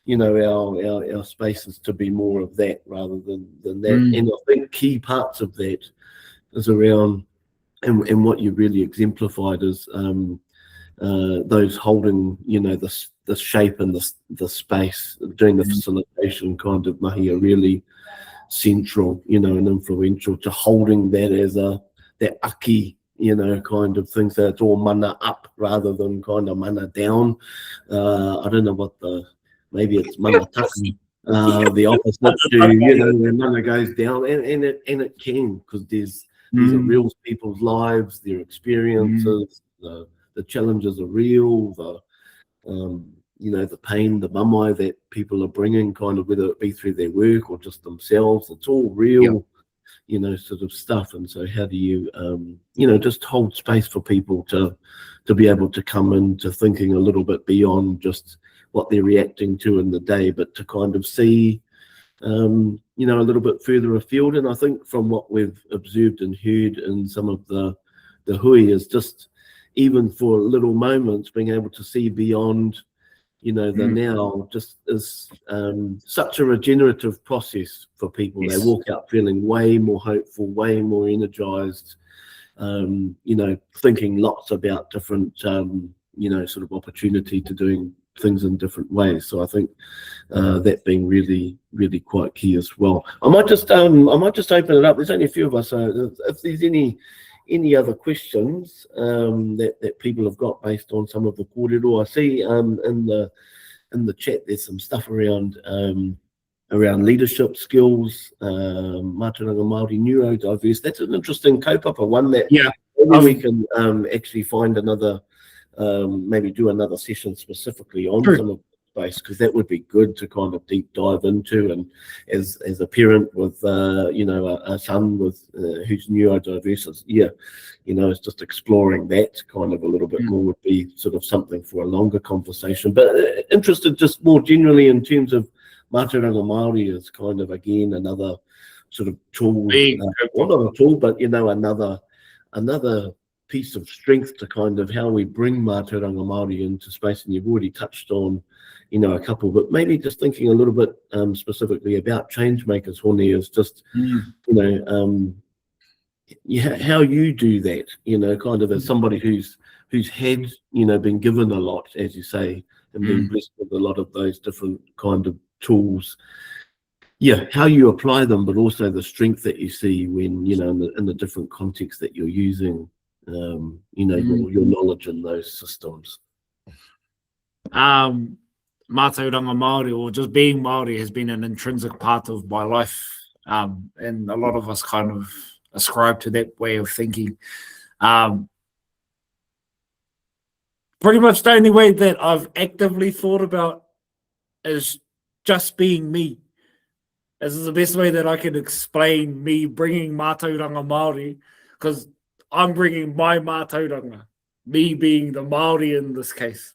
you know, our spaces to be more of that rather than that. And I think key parts of that is around, and what you really exemplified is those holding, you know, the shape and the space, doing the facilitation kind of mahi are really central, you know, and influential to holding that as that aki, you know, kind of thing. So it's all mana up rather than kind of mana down. I don't know what maybe it's mana taki, the opposite to, you know, when mana goes down, and it can, because these are real people's lives, their experiences, the challenges are real, you know, the pain, the mamai that people are bringing, kind of, whether it be through their work or just themselves, it's all real, you know, sort of stuff. And so how do you, you know, just hold space for people to be able to come into thinking a little bit beyond just what they're reacting to in the day, but to kind of see, you know, a little bit further afield. And I think from what we've observed and heard in some of the hui is just, even for little moments, being able to see beyond, you know, the now just is such a regenerative process for people. They walk out feeling way more hopeful, way more energized, you know, thinking lots about different, you know, sort of opportunity to doing things in different ways. So I think that being really, really quite key as well. I might just open it up. There's only a few of us, so if there's any other questions that people have got based on some of the kōrero. I see in the chat there's some stuff around leadership skills, mātauranga Māori neurodiverse. That's an interesting kaupapa, one that maybe we can actually find another, maybe do another session specifically on some of the space, because that would be good to kind of deep dive into. And as a parent with you know, a son with who's neurodiverse, you know, it's just exploring that kind of a little bit more would be sort of something for a longer conversation. But interested just more generally in terms of mātauranga Māori is kind of, again, another sort of tool, well, not a tool, but, you know, another piece of strength to kind of how we bring mātauranga Māori into space. And you've already touched on, you know, a couple, but maybe just thinking a little bit specifically about Changemakers, Hone, is just, you know, how you do that, you know, kind of as somebody who's had, you know, been given a lot, as you say, and been blessed with a lot of those different kind of tools. How you apply them, but also the strength that you see when, you know, in the different contexts that you're using, you know, your knowledge in those systems. Mātauranga Māori, or just being Māori, has been an intrinsic part of my life And a lot of us kind of ascribe to that way of thinking. Pretty much the only way that I've actively thought about is just being me. This is the best way that I can explain me bringing mātauranga Māori, because I'm bringing my mātauranga, me being the Māori in this case,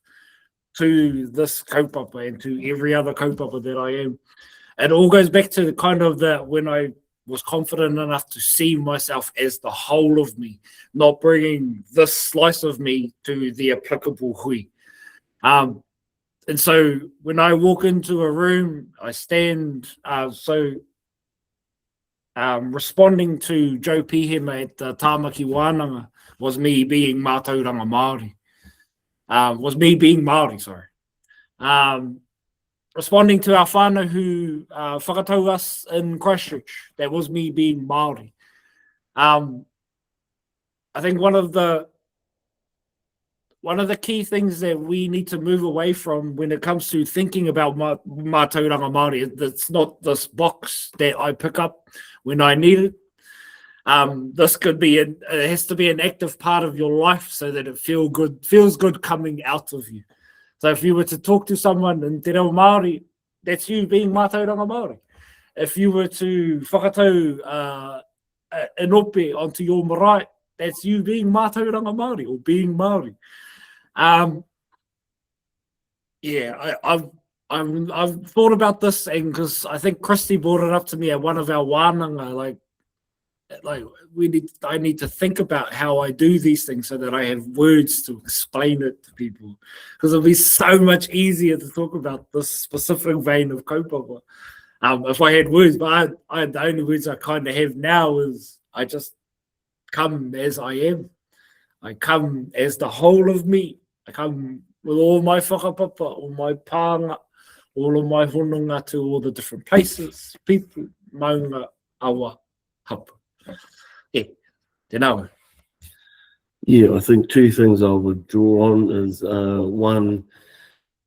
to this kaupapa and to every other kaupapa that I am. It all goes back to kind of that when I was confident enough to see myself as the whole of me, not bringing this slice of me to the applicable hui. And so when I walk into a room, I stand, responding to Joe Pihema at the Tāmaki Wānanga was me being mātauranga Māori. Was me being Māori, sorry. Responding to our whānau who whakatau us in Christchurch, that was me being Māori. I think one of the key things that we need to move away from when it comes to thinking about mātauranga Māori, it's not this box that I pick up when I need it. This could be it has to be an active part of your life so that it feels good coming out of you. So if you were to talk to someone in Te Reo Māori, that's you being mātauranga Māori. If you were to whakatau an ope onto your marae, that's you being mātauranga Māori or being Māori. I've thought about this, and because I think Christy brought it up to me at one of our wānanga, like I need to think about how I do these things so that I have words to explain it to people, because it'll be so much easier to talk about this specific vein of kaupapa if I had words. But the only words I kind of have now is I just come as I am. I come as the whole of me. I come with all my whakapapa, all my pānga, all of my hononga to all the different places, people, maunga, awa, hapa. Yeah, te Yeah, I think two things I would draw on is one,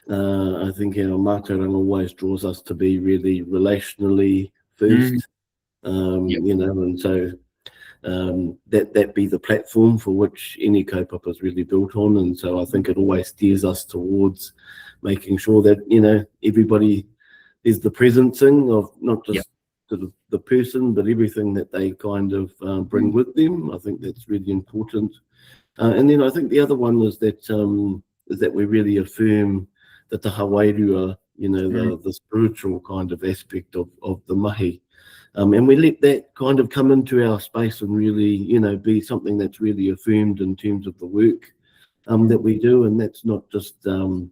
I think our mātauranga always draws us to be really relationally first, you know, and so that be the platform for which any kaupapa is really built on. And so I think it always steers us towards making sure that, you know, everybody is the presencing of not just the person, but everything that they kind of bring with them. I think that's really important. And then I think the other one is that we really affirm that the hawairua, you know, the spiritual kind of aspect of the mahi. And we let that kind of come into our space and really, you know, be something that's really affirmed in terms of the work that we do. And that's not just, you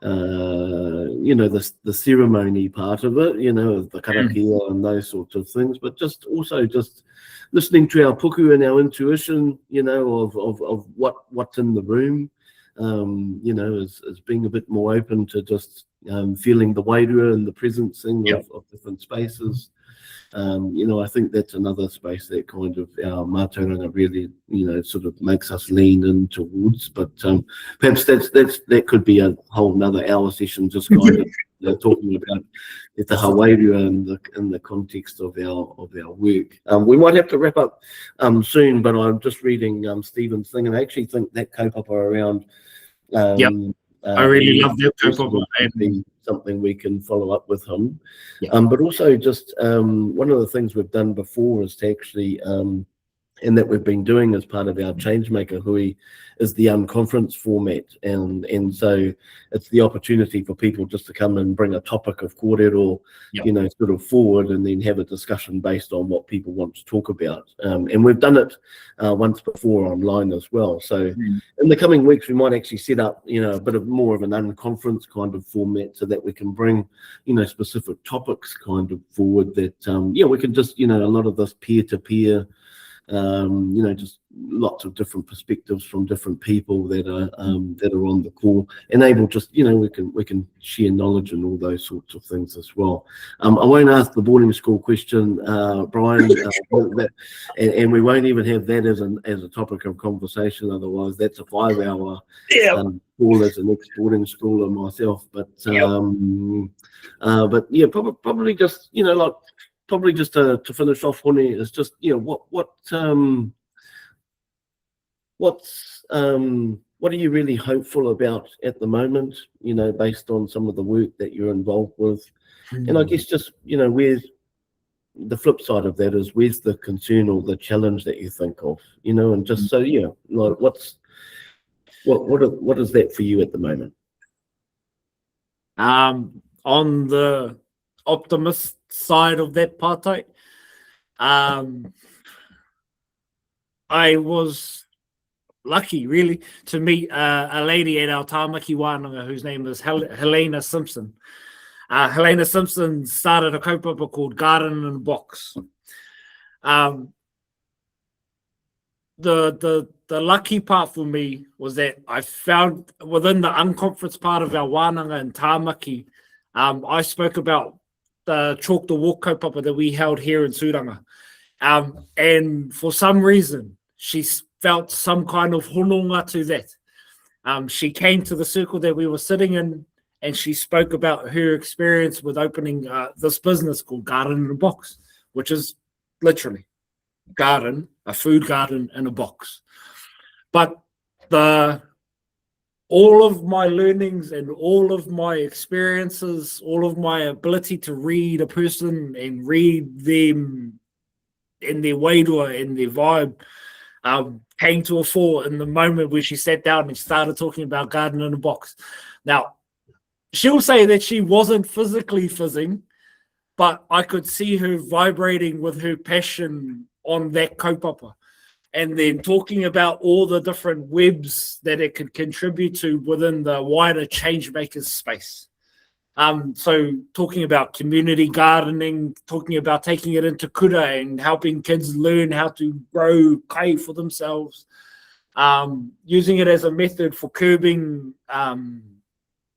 know, the ceremony part of it, you know, the karakia and those sorts of things, but just also just listening to our puku and our intuition, you know, of what's in the room, you know, as being a bit more open to just feeling the wairua and the presencing of different spaces. You know, I think that's another space that kind of our mātauranga really, you know, sort of makes us lean in towards. But perhaps that could be a whole another hour session, just kind of talking about the hawairua in the context of our work. We might have to wrap up soon, but I'm just reading Stephen's thing, and I actually think that kaupapa around. I really love that kaupapa. Something we can follow up with him. But also just one of the things we've done before is to actually, and that we've been doing as part of our Changemaker hui, is the conference format. And so it's the opportunity for people just to come and bring a topic of kōrero, you know, sort of forward, and then have a discussion based on what people want to talk about. And we've done it once before online as well. So in the coming weeks, we might actually set up, you know, a bit of more of an unconference kind of format so that we can bring, you know, specific topics kind of forward that, we can just, you know, a lot of this peer-to-peer, you know, just lots of different perspectives from different people that are on the call, and able just, you know, we can share knowledge and all those sorts of things as well. I won't ask the boarding school question, Brian, and we won't even have that as a topic of conversation. Otherwise, that's a 5-hour call as an ex-boarding schooler myself. But probably just, you know, like probably just to finish off, Hone, is just, what are you really hopeful about at the moment, based on some of the work that you're involved with? And I guess just, where's the flip side of that is, where's the concern or the challenge that you think of, and just so, like what is that for you at the moment? On the optimist side of that partai, I was lucky, really, to meet a lady at our tāmaki wānanga whose name is Helena Simpson. Helena Simpson started a kaupapa called Garden in a Box. The lucky part for me was that I found within the unconference part of our wānanga in Tāmaki, I spoke about the Chalk the Walk kaupapa that we held here in Suranga. And for some reason, she felt some kind of hononga to that. She came to the circle that we were sitting in, and she spoke about her experience with opening this business called Garden in a Box, which is literally garden, a food garden in a box. But all of my learnings and all of my experiences, all of my ability to read a person and read them in their wairua, in their vibe, came to a fore in the moment where she sat down and started talking about Garden in a Box. Now, she'll say that she wasn't physically fizzing, but I could see her vibrating with her passion on that kaupapa, and then talking about all the different webs that it could contribute to within the wider Changemakers space. So talking about community gardening, talking about taking it into kura and helping kids learn how to grow kai for themselves, using it as a method for curbing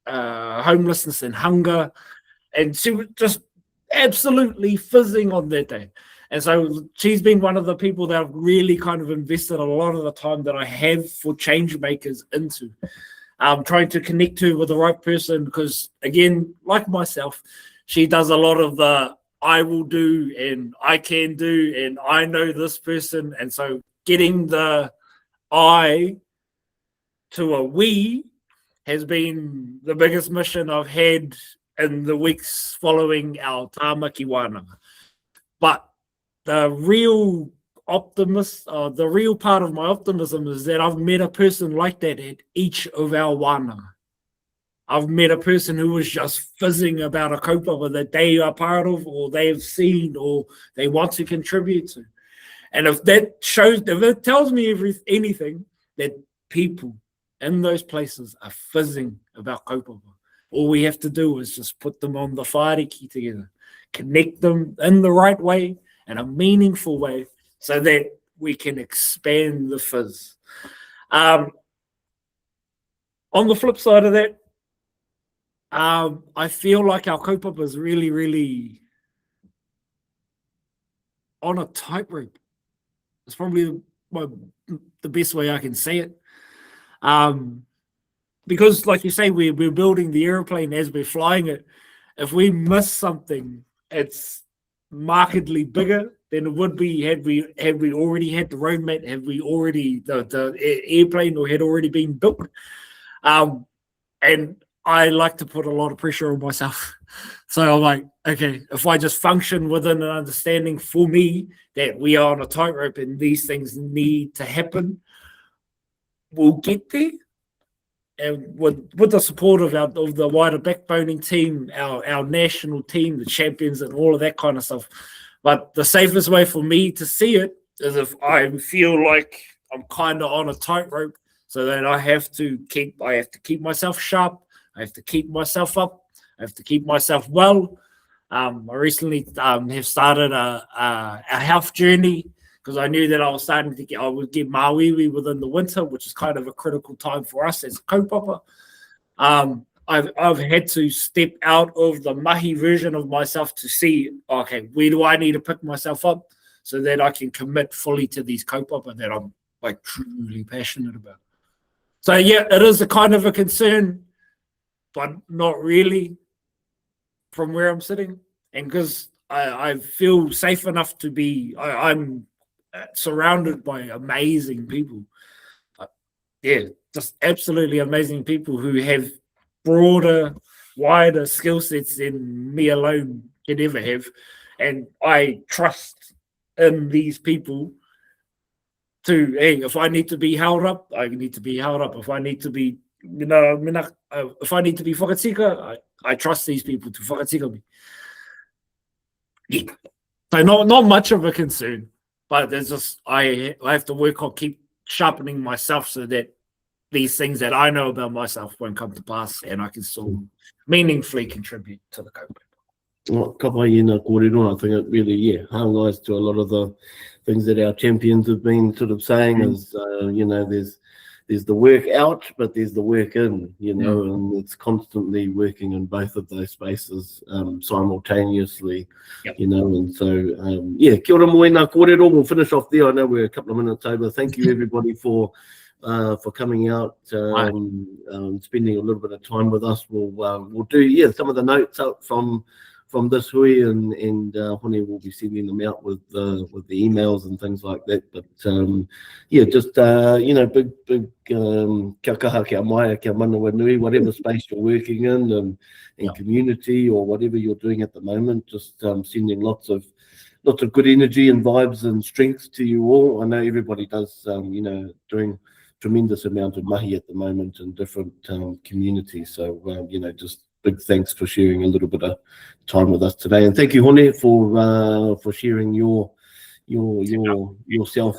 homelessness and hunger. And she was just absolutely fizzing on that day. And so she's been one of the people that I've really kind of invested a lot of the time that I have for Changemakers into. Trying to connect her with the right person, because, again, like myself, she does a lot of the I will do and I can do and I know this person. And so getting the I to a we has been the biggest mission I've had in the weeks following our tāmaki wānanga. But the real the real part of my optimism is that I've met a person like that at each of our wānanga. I've met a person who was just fizzing about a kaupapa that they are part of, or they have seen, or they want to contribute to. And if it tells me anything, that people in those places are fizzing about kaupapa, all we have to do is just put them on the whāriki together, connect them in the right way, in a meaningful way, so that we can expand the fizz. On the flip side of that, I feel like our kaupapa is really, really on a tightrope. It's probably the best way I can say it. Because, like you say, we're building the airplane as we're flying it. If we miss something, it's markedly bigger than it would be had we already had the roadmap, had we already the airplane or had already been built. And I like to put a lot of pressure on myself. So I'm like, okay, if I just function within an understanding for me that we are on a tightrope and these things need to happen, we'll get there. And with the support of the wider backboning team, our national team, the champions and all of that kind of stuff. But the safest way for me to see it is if I feel like I'm kind of on a tightrope, so that I have to keep myself sharp, I have to keep myself up, I have to keep myself well. I recently have started a health journey, because I knew that I would get mawiwi within the winter, which is kind of a critical time for us as a kaupapa. I've had to step out of the mahi version of myself to see, okay, where do I need to pick myself up so that I can commit fully to these kaupapa that I'm like truly passionate about. So yeah, it is a kind of a concern, but not really from where I'm sitting. And because I feel safe enough to be, I'm surrounded by amazing people. Just absolutely amazing people who have broader, wider skill sets than me alone can ever have. And I trust in these people to, hey, if I need to be held up, I need to be held up. If I need to be, if I need to be whakatika, I trust these people to whakatika me. Yeah. So not much of a concern, but there's just, I have to work on keep sharpening myself so that these things that I know about myself won't come to pass and I can still meaningfully contribute to the kaupapa. Well, ka pai ina kōrero, I think it really, highlights to a lot of the things that our champions have been sort of saying is, there's the work out, but there's the work in, and it's constantly working in both of those spaces simultaneously, and so, kia ora moena kōrero. We'll finish off there. I know we're a couple of minutes over. Thank you, everybody, for coming out, spending a little bit of time with us. We'll do, some of the notes up from this hui, and Hone will be sending them out with the emails and things like that. But just big kia kaha, kia mai, kia manawa nui, whatever space you're working in, and community or whatever you're doing at the moment. Just sending lots of good energy and vibes and strength to you all. I know everybody does, doing tremendous amount of mahi at the moment in different communities. So just big thanks for sharing a little bit of time with us today, and thank you, Hone, for sharing yourself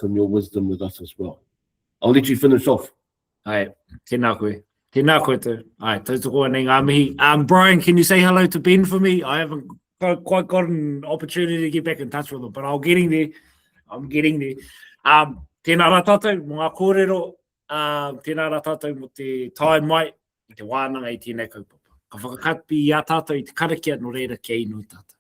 and your wisdom with us as well. I'll let you finish off. Ai, tēnā koe. Tēnā koe te. Ai, tautoko nei ngā mihi. Brian, can you say hello to Ben for me? I haven't quite got an opportunity to get back in touch with him, but I'm getting there. Tēnā rā tātou, mō ngā kōrero, tēnā rā tātou mo te tai mai, i te wānanga i tēnei kaupapa. Ka whakakapi i a tātou i te karakia no reira kia inu tātou.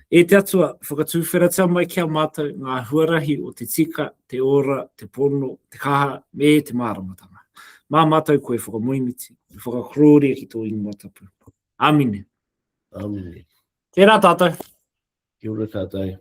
E te atua, whakatūwheratia mai kia mātou ngā huarahi o te tika, te ora, te pono, te kaha, me te māramatanga. Mā mātou koe whakamoimiti, whakakrōria ki tō inu matapu. Amine. Amine. Tērā tātou. Kia ora tātou.